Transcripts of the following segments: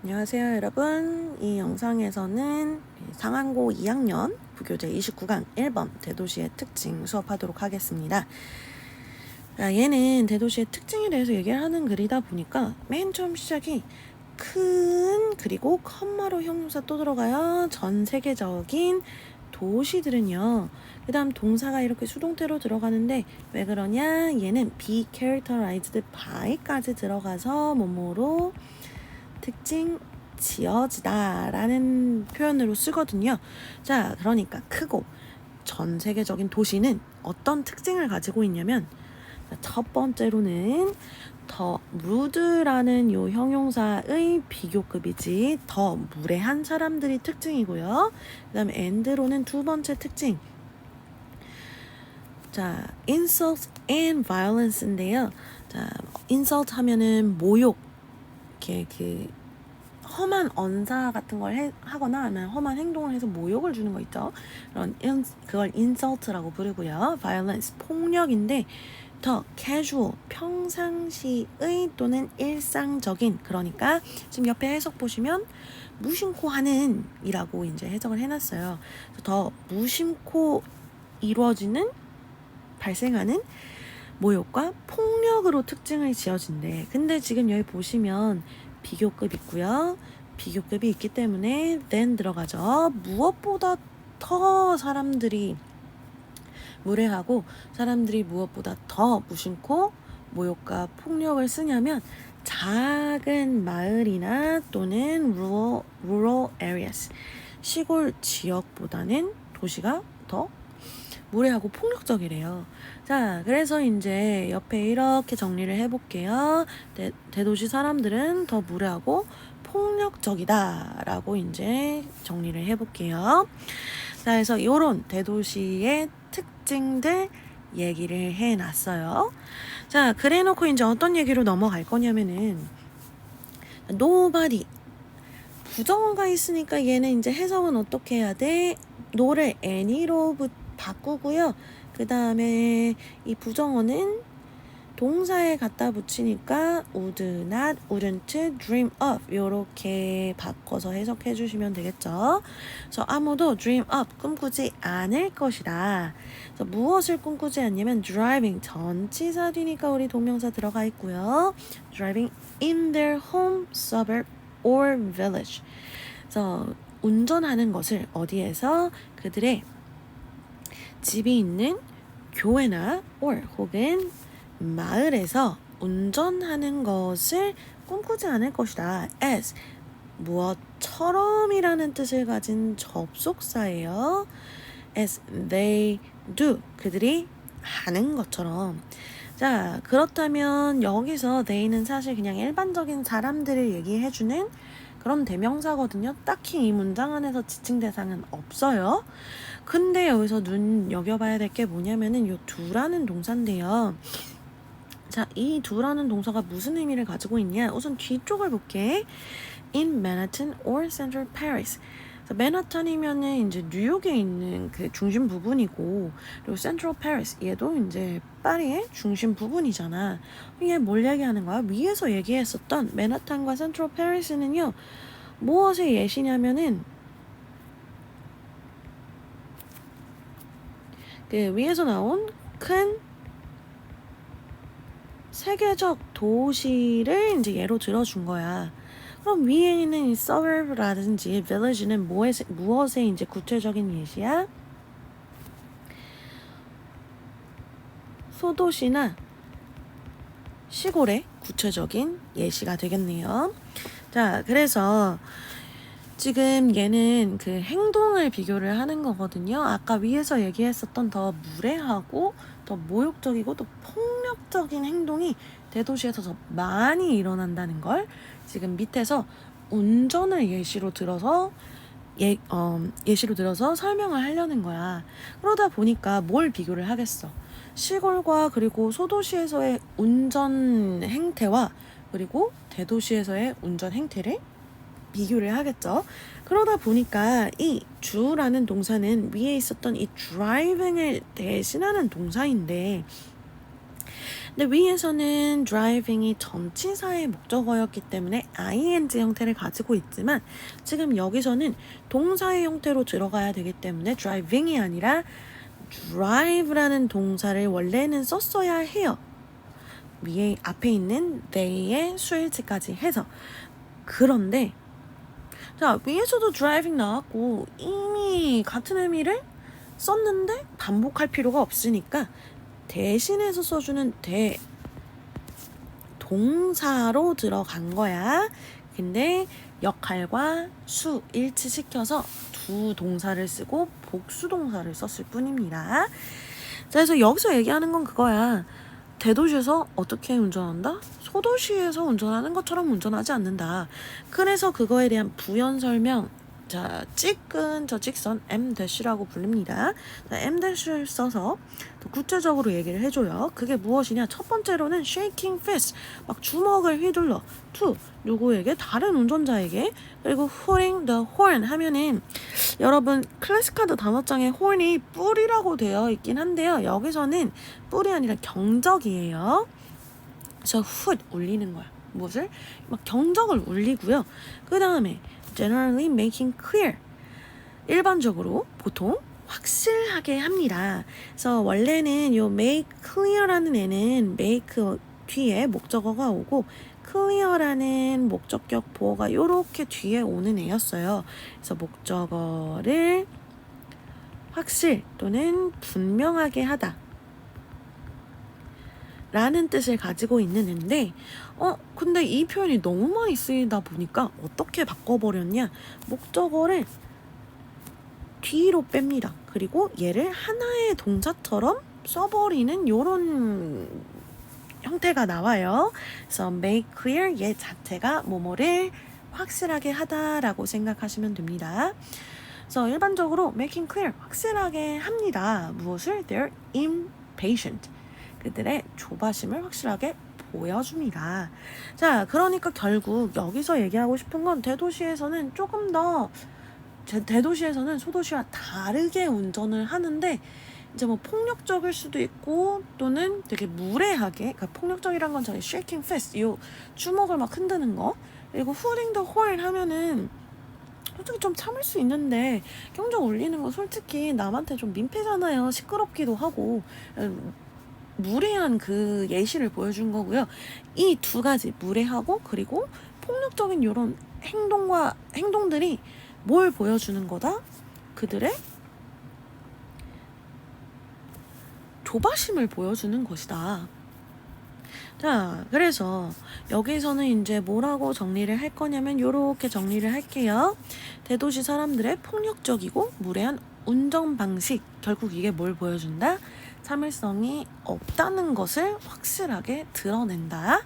안녕하세요 여러분. 이 영상에서는 상한고 2학년 부교재 29강 1번 대도시의 특징 수업하도록 하겠습니다. 얘는 대도시의 특징에 대해서 얘기를 하는 글이다 보니까 맨 처음 시작이 큰 그리고 컴마로 형용사 또 들어가요. 전 세계적인 도시들은요. 그 다음 동사가 이렇게 수동태로 들어가는데 왜 그러냐? 얘는 be characterized by까지 들어가서 뭐뭐로 특징 지어지다 라는 표현으로 쓰거든요. 자, 그러니까 크고 전 세계적인 도시는 어떤 특징을 가지고 있냐면, 첫 번째로는 더 rude라는 요 형용사의 비교급이지 더 무례한 사람들이 특징이고요. 그 다음에 and로는 두 번째 특징, 자, insult and violence인데요. 자, insult 하면은 모욕, 이렇게 험한 언사 같은 걸 하거나 아니면 험한 행동을 해서 모욕을 주는 거 있죠. 그걸 insult라고 부르고요. violence, 폭력인데 더 casual, 평상시의 또는 일상적인, 그러니까 지금 옆에 해석 보시면 무심코 하는 이라고 이제 해석을 해놨어요. 더 무심코 이루어지는, 발생하는 모욕과 폭력으로 특징을 지어진대. 근데 지금 여기 보시면 비교급 있고요. 비교급이 있기 때문에 then 들어가죠. 무엇보다 더 사람들이 무례하고 사람들이 무엇보다 더 무심코 모욕과 폭력을 쓰냐면 작은 마을이나 또는 rural areas, 시골 지역보다는 도시가 더 무례하고 폭력적이래요. 자, 그래서 이제 옆에 이렇게 정리를 해볼게요. 대도시 사람들은 더 무례하고 폭력적이다 라고 이제 정리를 해볼게요. 자, 그래서 이런 대도시의 특징들 얘기를 해놨어요. 자, 그래놓고 이제 어떤 얘기로 넘어갈 거냐면은 nobody, 부정어가 있으니까 얘는 이제 해석은 어떻게 해야 돼? no를 any로 바꾸고요. 그 다음에 이 부정어는 동사에 갖다 붙이니까 would not, wouldn't, dream of 요렇게 바꿔서 해석해 주시면 되겠죠. 그래서 아무도 dream of, 꿈꾸지 않을 것이다. 그래서 무엇을 꿈꾸지 않냐면 driving, 전치사 뒤니까 우리 동명사 들어가 있고요. driving in their home, suburb or village. 그래서 운전하는 것을 어디에서? 그들의 집이 있는 교회나 or 혹은 마을에서 운전하는 것을 꿈꾸지 않을 것이다. as, 무엇처럼이라는 뜻을 가진 접속사예요. as they do, 그들이 하는 것처럼. 자, 그렇다면 여기서 they는 사실 그냥 일반적인 사람들을 얘기해주는 그런 대명사거든요. 딱히 이 문장 안에서 지칭 대상은 없어요. 근데 여기서 눈여겨봐야 될 게 뭐냐면은 요 do라는 동사인데요. 자, 이 do라는 동사가 무슨 의미를 가지고 있냐? 우선 뒤쪽을 볼게. In Manhattan or Central Paris. 맨하탄이면은 이제 뉴욕에 있는 그 중심 부분이고, 그리고 Central Paris, 얘도 이제 파리의 중심 부분이잖아. 얘 뭘 얘기하는 거야? 위에서 얘기했었던 맨하탄과 Central Paris는요, 무엇의 예시냐면은 그 위에서 나온 큰 세계적 도시를 이제 예로 들어준 거야. 그럼 위에 있는 이 suburb라든지 village는 무엇의 이제 구체적인 예시야? 소도시나 시골의 구체적인 예시가 되겠네요. 자, 그래서 지금 얘는 그 행동을 비교를 하는 거거든요. 아까 위에서 얘기했었던 더 무례하고 더 모욕적이고 또 폭력적인 행동이 대도시에서 더 많이 일어난다는 걸 지금 밑에서 운전을 예시로 들어서 예시로 들어서 설명을 하려는 거야. 그러다 보니까 뭘 비교를 하겠어? 시골과 그리고 소도시에서의 운전 행태와 그리고 대도시에서의 운전 행태를 비교를 하겠죠. 그러다 보니까 이 주라는 동사는 위에 있었던 이 driving을 대신하는 동사인데 근데 위에서는 driving이 전치사의 목적어였기 때문에 ing 형태를 가지고 있지만 지금 여기서는 동사의 형태로 들어가야 되기 때문에 driving이 아니라 drive라는 동사를 원래는 썼어야 해요. 위에 앞에 있는 they의 수일치까지 해서. 그런데 자, 위에서도 driving 나왔고 이미 같은 의미를 썼는데 반복할 필요가 없으니까 대신해서 써주는 동사로 들어간 거야. 근데 역할과 수 일치시켜서 두 동사를 쓰고 복수 동사를 썼을 뿐입니다. 자, 그래서 여기서 얘기하는 건 그거야. 대도시에서 어떻게 운전한다? 소도시에서 운전하는 것처럼 운전하지 않는다. 그래서 그거에 대한 부연 설명. 자, 찍은 저 직선 M-라고 부릅니다. 자, M-를 써서 더 구체적으로 얘기를 해줘요. 그게 무엇이냐? 첫 번째로는 shaking fist, 막 주먹을 휘둘러. to, 누구에게? 다른 운전자에게. 그리고 hooting the horn 하면은 여러분 클래스카드 단어장에 horn이 뿔이라고 되어 있긴 한데요. 여기서는 뿔이 아니라 경적이에요. 그래서 hoot 울리는 거야. 무엇을? 막 경적을 울리고요. 그 다음에 generally making clear, 일반적으로 보통 확실하게 합니다. 그래서 원래는 요 make clear라는 애는 make 뒤에 목적어가 오고 clear라는 목적격 보어가 요렇게 뒤에 오는 애였어요. 그래서 목적어를 확실 또는 분명하게 하다 라는 뜻을 가지고 있는 앤데 근데 이 표현이 너무 많이 쓰이다 보니까 어떻게 바꿔버렸냐, 목적어를 뒤로 뺍니다. 그리고 얘를 하나의 동사처럼 써버리는 요런 형태가 나와요. 그래서 make clear 얘 자체가 뭐뭐를 확실하게 하다라고 생각하시면 됩니다. 그래서 일반적으로 making clear 확실하게 합니다. 무엇을? They're impatient. 그들의 조바심을 확실하게 보여줍니다. 자, 그러니까 결국 여기서 얘기하고 싶은 건 대도시에서는 조금 더 대도시에서는 소도시와 다르게 운전을 하는데 이제 뭐 폭력적일 수도 있고 또는 되게 무례하게, 그러니까 폭력적이란 건 저희 shaking fist, 요 주먹을 막 흔드는 거, 그리고 hooting the horn 하면은 솔직히 좀 참을 수 있는데 경적 울리는 건 솔직히 남한테 좀 민폐잖아요. 시끄럽기도 하고 무례한 그 예시를 보여준 거고요. 이 두 가지 무례하고 그리고 폭력적인 이런 행동들이 뭘 보여주는 거다? 그들의 조바심을 보여주는 것이다. 자, 그래서 여기서는 이제 뭐라고 정리를 할 거냐면 요렇게 정리를 할게요. 대도시 사람들의 폭력적이고 무례한 운전 방식, 결국 이게 뭘 보여준다? 참을성이 없다는 것을 확실하게 드러낸다.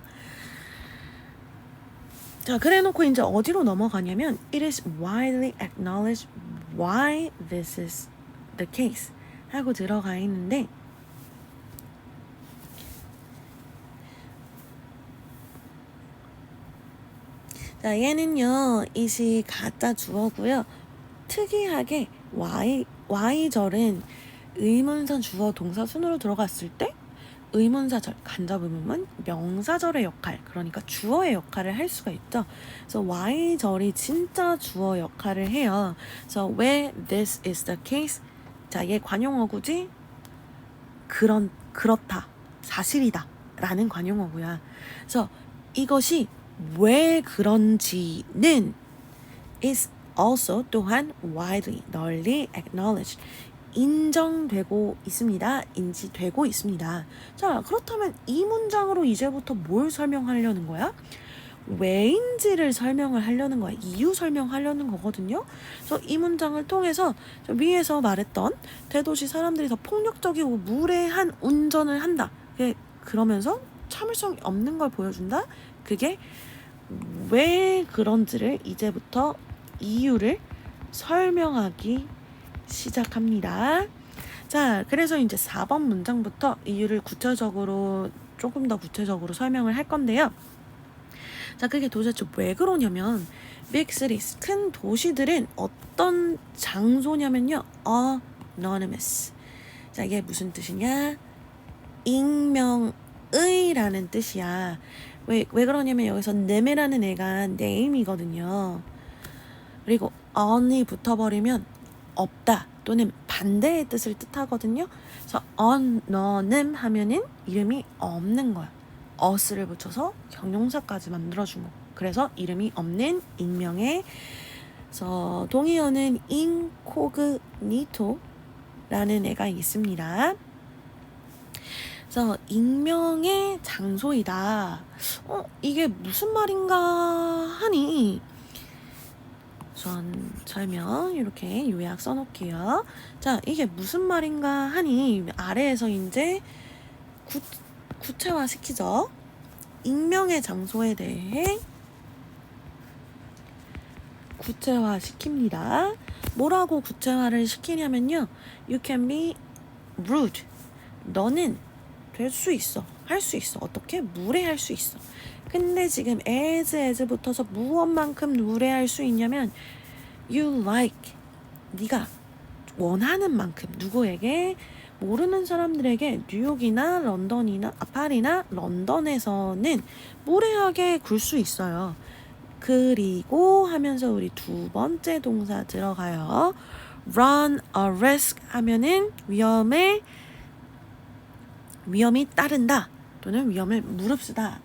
자, 그래놓고 이제 어디로 넘어가냐면 It is widely acknowledged why this is the case 하고 들어가 있는데 자, 얘는요 it이 가짜 주어고요. 특이하게 Y절은 의문사 주어 동사 순으로 들어갔을 때 의문사절, 간접의문문, 명사절의 역할, 그러니까 주어의 역할을 할 수가 있죠. 그래서 Y절이 진짜 주어 역할을 해요. 그래서 왜 this is the case? 자, 얘 관용어구지? 그렇다, 사실이다 라는 관용어구야. 그래서 이것이 왜 그런지는 is also 또한 widely, 널리 acknowledged, 인정되고 있습니다. 인지되고 있습니다. 자, 그렇다면 이 문장으로 이제부터 뭘 설명하려는 거야? 왜인지를 설명을 하려는 거야. 이유 설명하려는 거거든요. 그래서 이 문장을 통해서 위에서 말했던 대도시 사람들이 더 폭력적이고 무례한 운전을 한다. 그러면서 참을성이 없는 걸 보여준다. 그게 왜 그런지를 이제부터 이유를 설명하기 시작합니다. 자, 그래서 이제 4번 문장부터 이유를 조금 더 구체적으로 설명을 할 건데요. 자, 그게 도대체 왜 그러냐면 big cities, 큰 도시들은 어떤 장소냐면요, anonymous. 자, 이게 무슨 뜻이냐? 익명 의라는 뜻이야. 왜 그러냐면 여기서 nem이라는 애가 name이거든요. 그리고 on이 붙어버리면 없다 또는 반대의 뜻을 뜻하거든요. 그래서 너는 하면은 이름이 없는 거야. us를 붙여서 형용사까지 만들어준 거. 그래서 이름이 없는 익명의, 그래서 동의어는 incognito라는 애가 있습니다. 그래서 익명의 장소이다. 이게 무슨 말인가 하니 전 설명 이렇게 요약 써놓을게요. 자, 이게 무슨 말인가 하니 아래에서 이제 구체화 시키죠. 익명의 장소에 대해 구체화 시킵니다. 뭐라고 구체화를 시키냐면요. You can be rude. 너는 될 수 있어. 할 수 있어. 어떻게? 무례할 수 있어. 근데 지금 as 붙어서 무엇만큼 무례할 수 있냐면 you like. 네가 원하는 만큼 누구에게? 모르는 사람들에게 뉴욕이나 런던이나 파리나 런던에서는 무례하게 굴 수 있어요. 그리고 하면서 우리 두 번째 동사 들어가요. run a risk 하면은 위험이 따른다 또는 위험을 무릅쓰다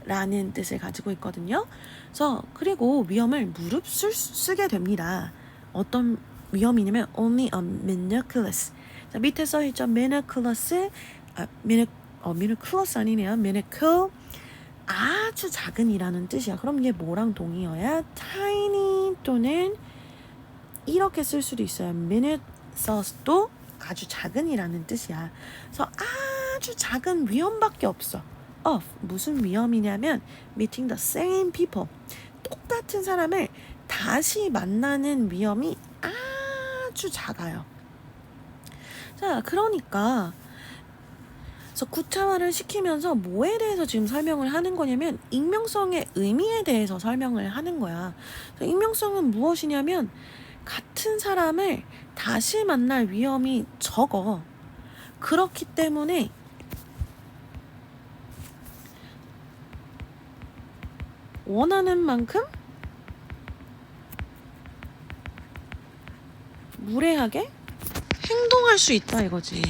라는 뜻을 가지고 있거든요. 그래서 그리고 위험을 무릅쓰게 됩니다. 어떤 위험이냐면 only a miraculous. 자, 밑에 써있죠. miraculous. miraculous 아니네요. miracle. 아주 작은이라는 뜻이야. 그럼 이게 뭐랑 동의어야? tiny 또는 이렇게 쓸 수도 있어요. minute도 아주 작은이라는 뜻이야. 그래서 아주 작은 위험밖에 없어. 무슨 위험이냐면 meeting the same people. 똑같은 사람을 다시 만나는 위험이 아주 작아요. 자, 그러니까 그래서 구체화를 시키면서 뭐에 대해서 지금 설명을 하는 거냐면 익명성의 의미에 대해서 설명을 하는 거야. 익명성은 무엇이냐면 같은 사람을 다시 만날 위험이 적어. 그렇기 때문에 원하는 만큼 무례하게 행동할 수 있다 이거지.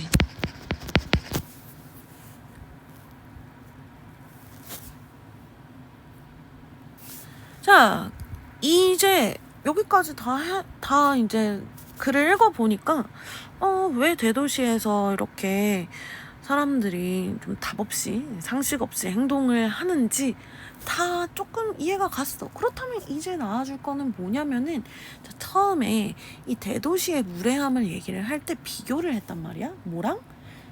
자, 이제 여기까지 다 이제 글을 읽어보니까 왜 대도시에서 이렇게 사람들이 좀 답 없이 상식 없이 행동을 하는지 다 조금 이해가 갔어. 그렇다면 이제 나와줄 거는 뭐냐면은 자, 처음에 이 대도시의 무례함을 얘기를 할 때 비교를 했단 말이야. 뭐랑?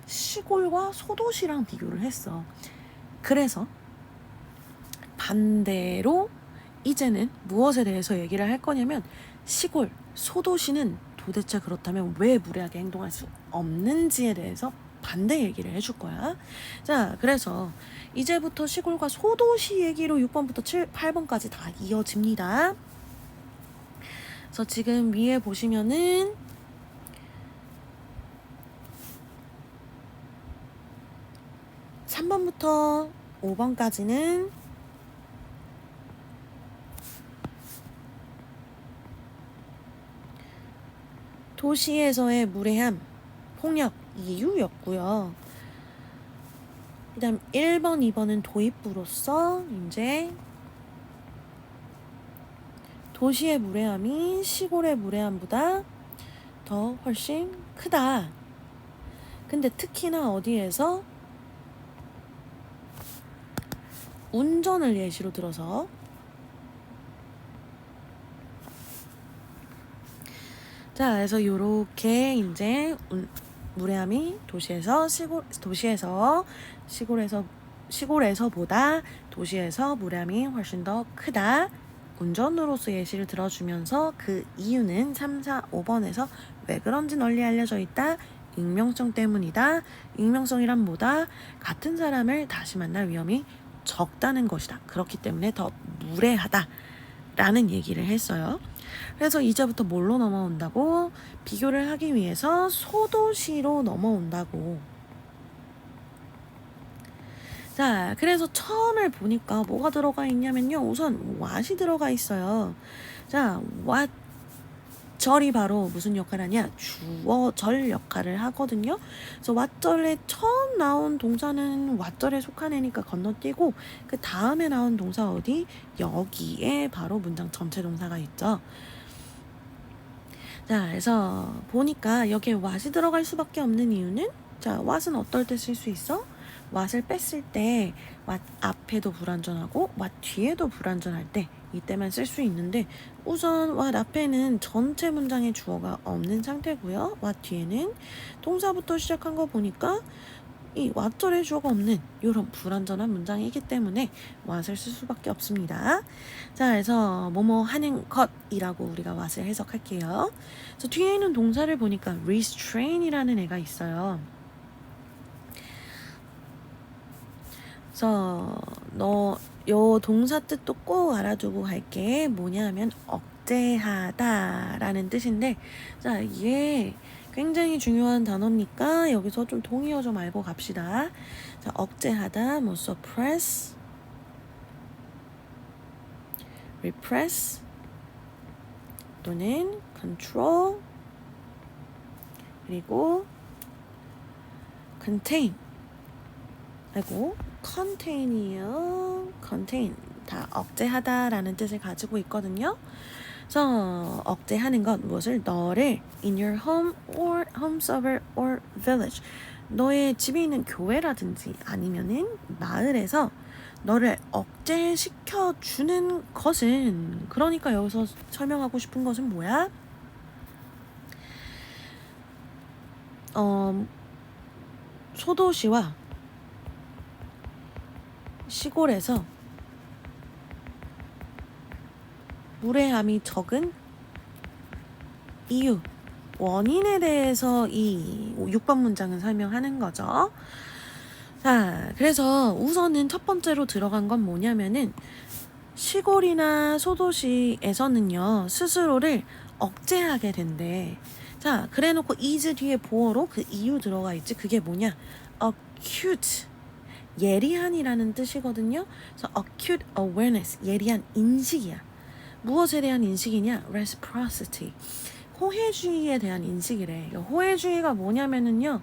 시골과 소도시랑 비교를 했어. 그래서 반대로 이제는 무엇에 대해서 얘기를 할 거냐면 시골, 소도시는 도대체 그렇다면 왜 무례하게 행동할 수 없는지에 대해서 반대 얘기를 해줄 거야. 자, 그래서 이제부터 시골과 소도시 얘기로 6번부터 8번까지 다 이어집니다. 그래서 지금 위에 보시면은 3번부터 5번까지는 도시에서의 무례함, 폭력 이유였고요. 그 다음 1번, 2번은 도입부로서 이제 도시의 무례함이 시골의 무례함보다 더 훨씬 크다. 근데 특히나 어디에서 운전을 예시로 들어서 자, 그래서 요렇게 이제 무례함이 시골에서보다 도시에서 무례함이 훨씬 더 크다. 운전으로서 예시를 들어주면서 그 이유는 3, 4, 5번에서 왜 그런지 널리 알려져 있다. 익명성 때문이다. 익명성이란 뭐다? 같은 사람을 다시 만날 위험이 적다는 것이다. 그렇기 때문에 더 무례하다 라는 얘기를 했어요. 그래서 이제부터 뭘로 넘어온다고? 비교를 하기 위해서 소도시로 넘어온다고. 자, 그래서 처음에 보니까 뭐가 들어가 있냐면요. 우선 what이 들어가 있어요. 자, what 절이 바로 무슨 역할을 하냐? 주어절 역할을 하거든요. 그래서 왓절에 처음 나온 동사는 왓절에 속한 애니까 건너뛰고 그 다음에 나온 동사 어디? 여기에 바로 문장 전체 동사가 있죠. 자, 그래서 보니까 여기에 what이 들어갈 수밖에 없는 이유는 자, what은 어떨 때 쓸 수 있어? what을 뺐을 때 what 앞에도 불완전하고 what 뒤에도 불완전할 때 이때만 쓸 수 있는데 우선 what 앞에는 전체 문장의 주어가 없는 상태고요. what 뒤에는 동사부터 시작한 거 보니까 이 what절의 주어가 없는 이런 불완전한 문장이기 때문에 what을 쓸 수밖에 없습니다. 자, 그래서 뭐뭐 하는 것이라고 우리가 what을 해석할게요. 그래서 뒤에 있는 동사를 보니까 restrain이라는 애가 있어요. 그래서 요 동사 뜻도 꼭 알아두고 갈게. 뭐냐면 억제하다라는 뜻인데 자, 이게 굉장히 중요한 단어니까 여기서 좀 동의어 좀 알고 갑시다. 자, 억제하다, 뭐 suppress, repress 또는 control 그리고 contain 그리고 contain이요. contain 다 억제하다라는 뜻을 가지고 있거든요. 그래서 억제하는 것 무엇을 너를 in your home or home suburb or village 너의 집에 있는 교회라든지 아니면은 마을에서 너를 억제시켜 주는 것은 그러니까 여기서 설명하고 싶은 것은 뭐야? 소도시와 시골에서 무례함이 적은 이유, 원인에 대해서 이 6번 문장은 설명하는 거죠. 자, 그래서 우선은 첫 번째로 들어간 건 뭐냐면은 시골이나 소도시에서는요, 스스로를 억제하게 된대. 자, 그래 놓고 is 뒤에 보어로 그 이유 들어가 있지. 그게 뭐냐? acute. 예리한이라는 뜻이거든요. 그래서 acute awareness, 예리한 인식이야. 무엇에 대한 인식이냐? reciprocity, 호혜주의에 대한 인식이래. 호혜주의가 뭐냐면은요,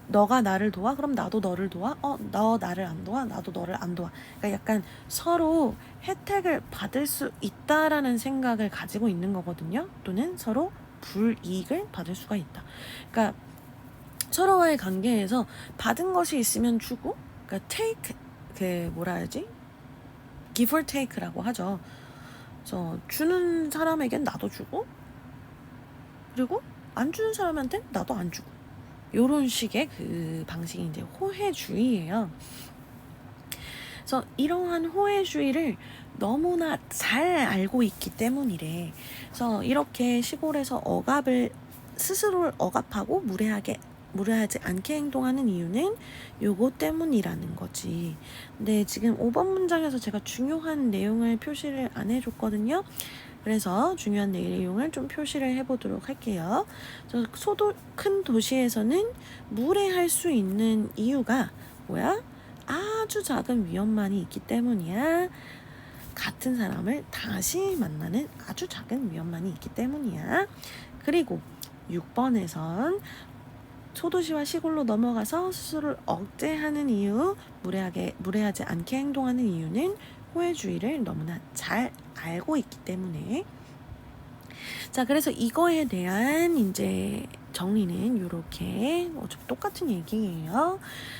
너가 나를 도와? 그럼 나도 너를 도와? 너 나를 안 도와? 나도 너를 안 도와. 그러니까 약간 서로 혜택을 받을 수 있다라는 생각을 가지고 있는 거거든요. 또는 서로 불이익을 받을 수가 있다. 그러니까 서로와의 관계에서 받은 것이 있으면 주고, 그러니까 take, 뭐라 해야지? give or take라고 하죠. 그래서 주는 사람에겐 나도 주고, 그리고 안 주는 사람한테는 나도 안 주고, 요런 식의 그 방식이 이제 호혜주의예요. 그래서 이러한 호혜주의를 너무나 잘 알고 있기 때문이래. 그래서 이렇게 시골에서 스스로를 억압하고 무례하지 않게 행동하는 이유는 요거 때문이라는 거지. 근데 지금 5번 문장에서 제가 중요한 내용을 표시를 안 해줬거든요. 그래서 중요한 내용을 좀 표시를 해보도록 할게요. 큰 도시에서는 무례할 수 있는 이유가 뭐야? 아주 작은 위험만이 있기 때문이야. 같은 사람을 다시 만나는 아주 작은 위험만이 있기 때문이야. 그리고 6번에선 소도시와 시골로 넘어가서 스스로를 억제하는 이유, 무례하지 않게 행동하는 이유는 호혜주의를 너무나 잘 알고 있기 때문에. 자, 그래서 이거에 대한 이제 정리는 요렇게 어차피 똑같은 얘기예요.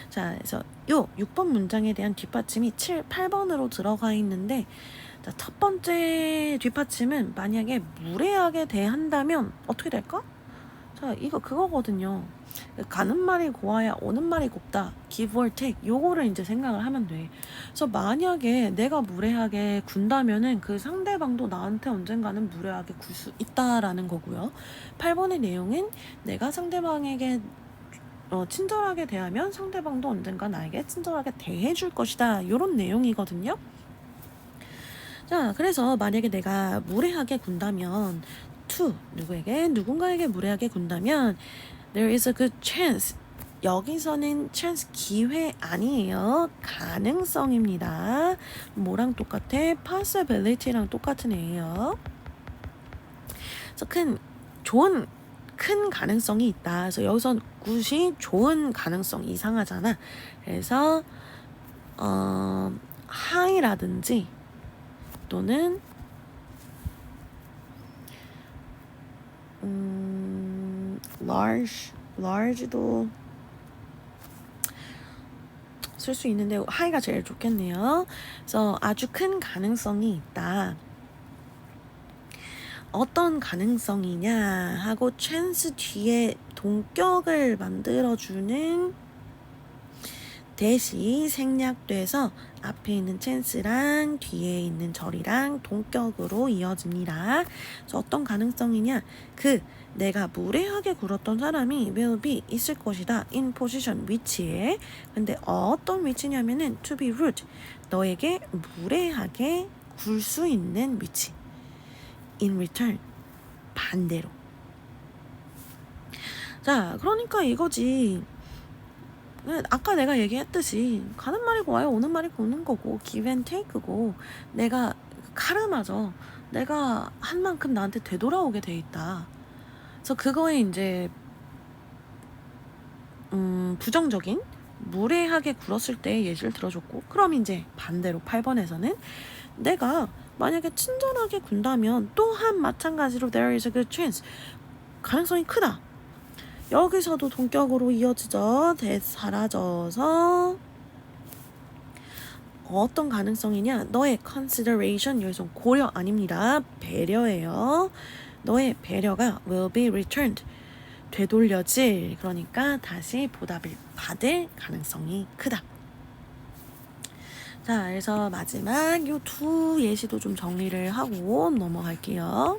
자, 그래서 요 6번 문장에 대한 뒷받침이 7, 8번으로 들어가 있는데 자, 첫 번째 뒷받침은 만약에 무례하게 대한다면 어떻게 될까? 자, 이거 그거거든요. 가는 말이 고와야 오는 말이 곱다. give or take. 요거를 이제 생각을 하면 돼. 그래서 만약에 내가 무례하게 군다면은 그 상대방도 나한테 언젠가는 무례하게 굴 수 있다라는 거고요. 8번의 내용은 내가 상대방에게 친절하게 대하면 상대방도 언젠가 나에게 친절하게 대해줄 것이다. 요런 내용이거든요. 자, 그래서 만약에 내가 무례하게 군다면 누군가에게 무례하게 군다면 there is a good chance 여기서는 chance 기회 아니에요. 가능성입니다. 뭐랑 똑같아? possibility랑 똑같은 애예요. 그래서 큰 가능성이 있다. 그래서 여기서 굿이 좋은 가능성 이상하잖아. 그래서 high라든지 또는 large도 쓸 수 있는데 high가 제일 좋겠네요. 그래서 아주 큰 가능성이 있다. 어떤 가능성이냐 하고 chance 뒤에 동격을 만들어주는 대시 생략돼서 앞에 있는 chance랑 뒤에 있는 절이랑 동격으로 이어집니다. 그래서 어떤 가능성이냐? 내가 무례하게 굴었던 사람이 will be 있을 것이다. in position 위치에. 근데 어떤 위치냐면은 to be rude. 너에게 무례하게 굴 수 있는 위치. in return. 반대로. 자, 그러니까 이거지. 아까 내가 얘기했듯이 가는 말이고 와요. 오는 말이고 오는 거고 give and take고 내가 카르마죠. 내가 한 만큼 나한테 되돌아오게 돼 있다. 그래서 그거에 이제 부정적인 무례하게 굴었을 때 예시를 들어줬고 그럼 이제 반대로 8번에서는 내가 만약에 친절하게 군다면 또한 마찬가지로 there is a good chance 가능성이 크다. 여기서도 동격으로 이어지죠. 사라져서 어떤 가능성이냐? 너의 consideration 여기서 고려 아닙니다. 배려예요. 너의 배려가 will be returned 되돌려질 그러니까 다시 보답을 받을 가능성이 크다. 자, 그래서 마지막 요 두 예시도 좀 정리를 하고 넘어갈게요.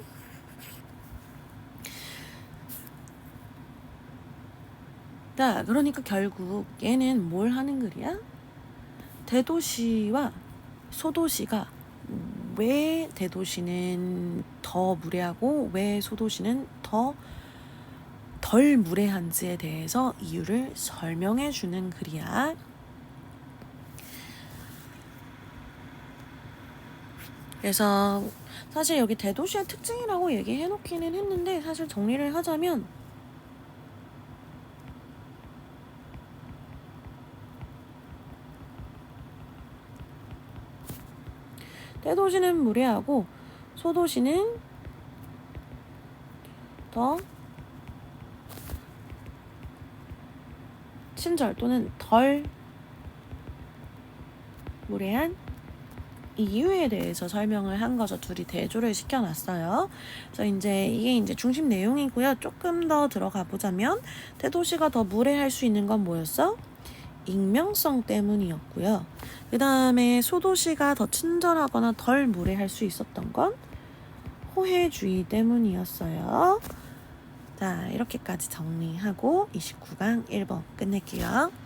자, 그러니까 결국 얘는 뭘 하는 글이야? 대도시와 소도시가 왜 대도시는 더 무례하고 왜 소도시는 덜 무례한지에 대해서 이유를 설명해 주는 글이야. 그래서 사실 여기 대도시의 특징이라고 얘기해 놓기는 했는데 사실 정리를 하자면 대도시는 무례하고 소도시는 더 친절 또는 덜 무례한 이유에 대해서 설명을 한 거죠. 둘이 대조를 시켜놨어요. 그래서 이게 이제 중심 내용이고요. 조금 더 들어가 보자면 대도시가 더 무례할 수 있는 건 뭐였어? 익명성 때문이었고요. 그 다음에 소도시가 더 친절하거나 덜 무례할 수 있었던 건 호혜주의 때문이었어요. 자, 이렇게까지 정리하고 29강 1번 끝낼게요.